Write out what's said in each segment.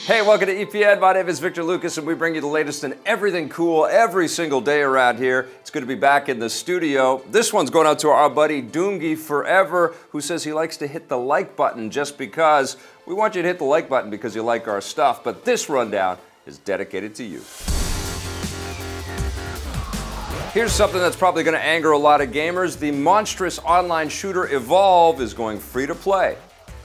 Hey, welcome to EPN. My name is Victor Lucas, and we bring you the latest in everything cool every single day around here. It's good to be back in the studio. This one's going out to our buddy Doongie Forever, who says he likes to hit the like button just because. We want you to hit the like button because you like our stuff, but this rundown is dedicated to you. Here's something that's probably going to anger a lot of gamers. The monstrous online shooter Evolve is going free to play.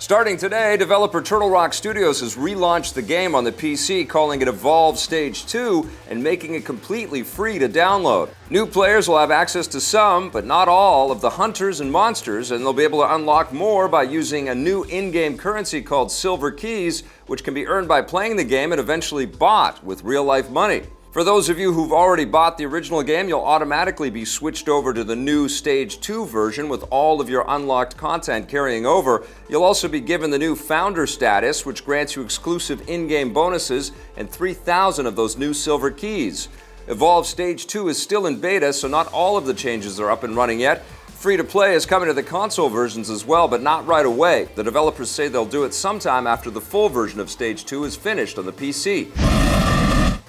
Starting today, developer Turtle Rock Studios has relaunched the game on the PC, calling it Evolve Stage 2 and making it completely free to download. New players will have access to some, but not all, of the hunters and monsters, and they'll be able to unlock more by using a new in-game currency called Silver Keys, which can be earned by playing the game and eventually bought with real-life money. For those of you who've already bought the original game, you'll automatically be switched over to the new Stage 2 version with all of your unlocked content carrying over. You'll also be given the new Founder status, which grants you exclusive in-game bonuses and 3,000 of those new Silver Keys. Evolve Stage 2 is still in beta, so not all of the changes are up and running yet. Free-to-play is coming to the console versions as well, but not right away. The developers say they'll do it sometime after the full version of Stage 2 is finished on the PC.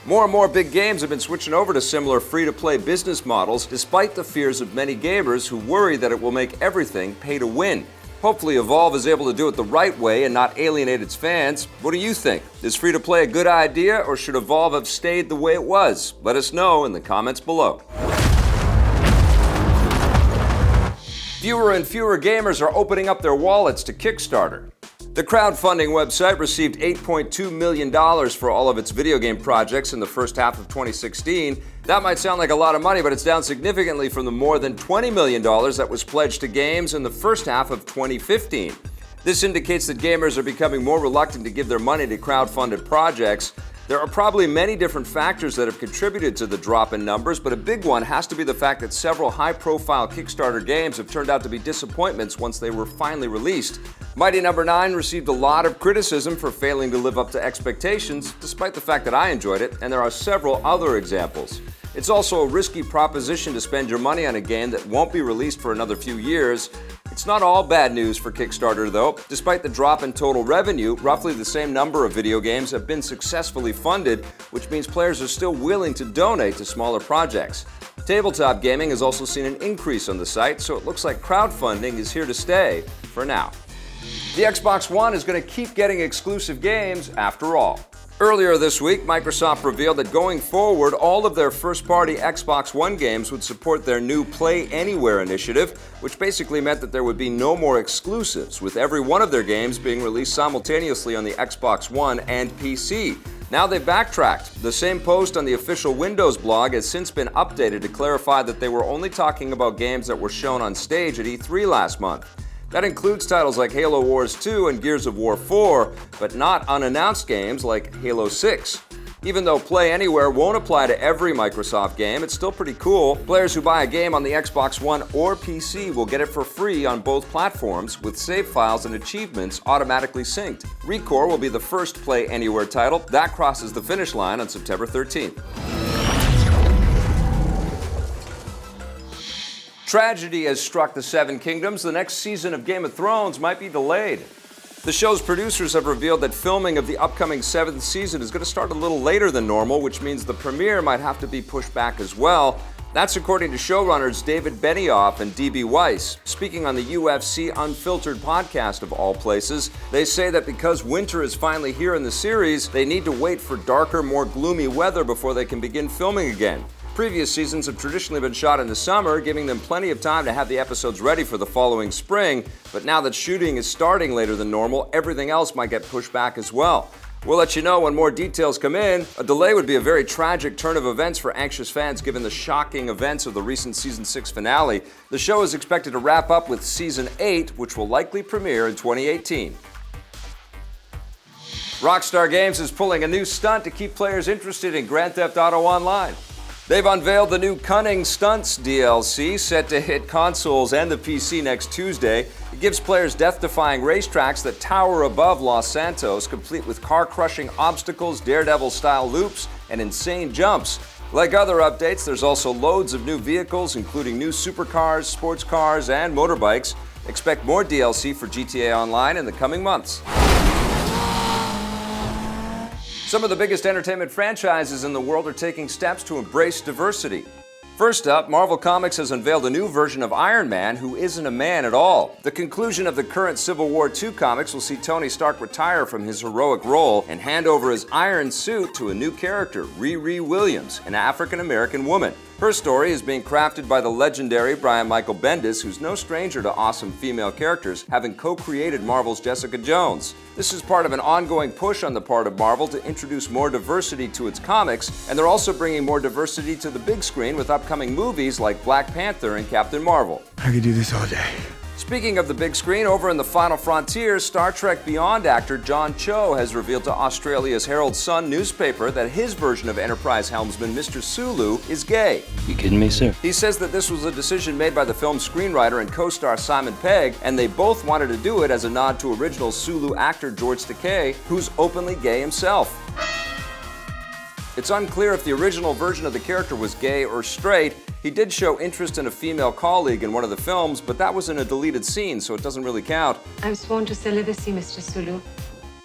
More and more big games have been switching over to similar free-to-play business models, despite the fears of many gamers who worry that it will make everything pay to win. Hopefully Evolve is able to do it the right way and not alienate its fans. What do you think? Is free-to-play a good idea, or should Evolve have stayed the way it was? Let us know in the comments below. Fewer and fewer gamers are opening up their wallets to Kickstarter. The crowdfunding website received $8.2 million for all of its video game projects in the first half of 2016. That might sound like a lot of money, but it's down significantly from the more than $20 million that was pledged to games in the first half of 2015. This indicates that gamers are becoming more reluctant to give their money to crowdfunded projects. There are probably many different factors that have contributed to the drop in numbers, but a big one has to be the fact that several high-profile Kickstarter games have turned out to be disappointments once they were finally released. Mighty No. 9 received a lot of criticism for failing to live up to expectations, despite the fact that I enjoyed it, and there are several other examples. It's also a risky proposition to spend your money on a game that won't be released for another few years. It's not all bad news for Kickstarter, though. Despite the drop in total revenue, roughly the same number of video games have been successfully funded, which means players are still willing to donate to smaller projects. Tabletop gaming has also seen an increase on the site, so it looks like crowdfunding is here to stay for now. The Xbox One is going to keep getting exclusive games after all. Earlier this week, Microsoft revealed that going forward, all of their first-party Xbox One games would support their new Play Anywhere initiative, which basically meant that there would be no more exclusives, with every one of their games being released simultaneously on the Xbox One and PC. Now they've backtracked. The same post on the official Windows blog has since been updated to clarify that they were only talking about games that were shown on stage at E3 last month. That includes titles like Halo Wars 2 and Gears of War 4, but not unannounced games like Halo 6. Even though Play Anywhere won't apply to every Microsoft game, it's still pretty cool. Players who buy a game on the Xbox One or PC will get it for free on both platforms, with save files and achievements automatically synced. ReCore will be the first Play Anywhere title. That crosses the finish line on September 13th. Tragedy has struck the Seven Kingdoms. The next season of Game of Thrones might be delayed. The show's producers have revealed that filming of the upcoming 7th season is going to start a little later than normal, which means the premiere might have to be pushed back as well. That's according to showrunners David Benioff and D.B. Weiss. Speaking on the UFC Unfiltered podcast of all places, they say that because winter is finally here in the series, they need to wait for darker, more gloomy weather before they can begin filming again. Previous seasons have traditionally been shot in the summer, giving them plenty of time to have the episodes ready for the following spring, but now that shooting is starting later than normal, everything else might get pushed back as well. We'll let you know when more details come in. A delay would be a very tragic turn of events for anxious fans given the shocking events of the recent Season 6 finale. The show is expected to wrap up with Season 8, which will likely premiere in 2018. Rockstar Games is pulling a new stunt to keep players interested in Grand Theft Auto Online. They've unveiled the new Cunning Stunts DLC, set to hit consoles and the PC next Tuesday. It gives players death-defying racetracks that tower above Los Santos, complete with car-crushing obstacles, Daredevil-style loops, and insane jumps. Like other updates, there's also loads of new vehicles, including new supercars, sports cars, and motorbikes. Expect more DLC for GTA Online in the coming months. Some of the biggest entertainment franchises in the world are taking steps to embrace diversity. First up, Marvel Comics has unveiled a new version of Iron Man who isn't a man at all. The conclusion of the current Civil War II comics will see Tony Stark retire from his heroic role and hand over his iron suit to a new character, Riri Williams, an African-American woman. Her story is being crafted by the legendary Brian Michael Bendis, who's no stranger to awesome female characters, having co-created Marvel's Jessica Jones. This is part of an ongoing push on the part of Marvel to introduce more diversity to its comics, and they're also bringing more diversity to the big screen with upcoming movies like Black Panther and Captain Marvel. I could do this all day. Speaking of the big screen, over in The Final Frontier, Star Trek Beyond actor John Cho has revealed to Australia's Herald Sun newspaper that his version of Enterprise helmsman Mr. Sulu is gay. You kidding me, sir? He says that this was a decision made by the film's screenwriter and co-star Simon Pegg, and they both wanted to do it as a nod to original Sulu actor George Takei, who's openly gay himself. It's unclear if the original version of the character was gay or straight. He did show interest in a female colleague in one of the films, but that was in a deleted scene, so it doesn't really count. I'm sworn to celibacy, Mr. Sulu.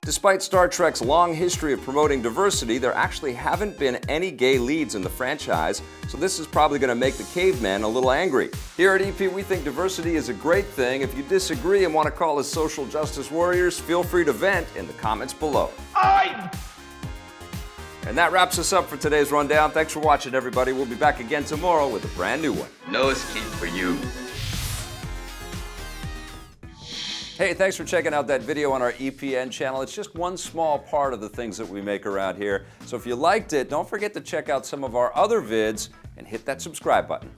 Despite Star Trek's long history of promoting diversity, there actually haven't been any gay leads in the franchise, so this is probably going to make the cavemen a little angry. Here at EP, we think diversity is a great thing. If you disagree and want to call us social justice warriors, feel free to vent in the comments below. And that wraps us up for today's rundown. Thanks for watching, everybody. We'll be back again tomorrow with a brand new one. No escape for you. Hey, thanks for checking out that video on our EPN channel. It's just one small part of the things that we make around here. So if you liked it, don't forget to check out some of our other vids and hit that subscribe button.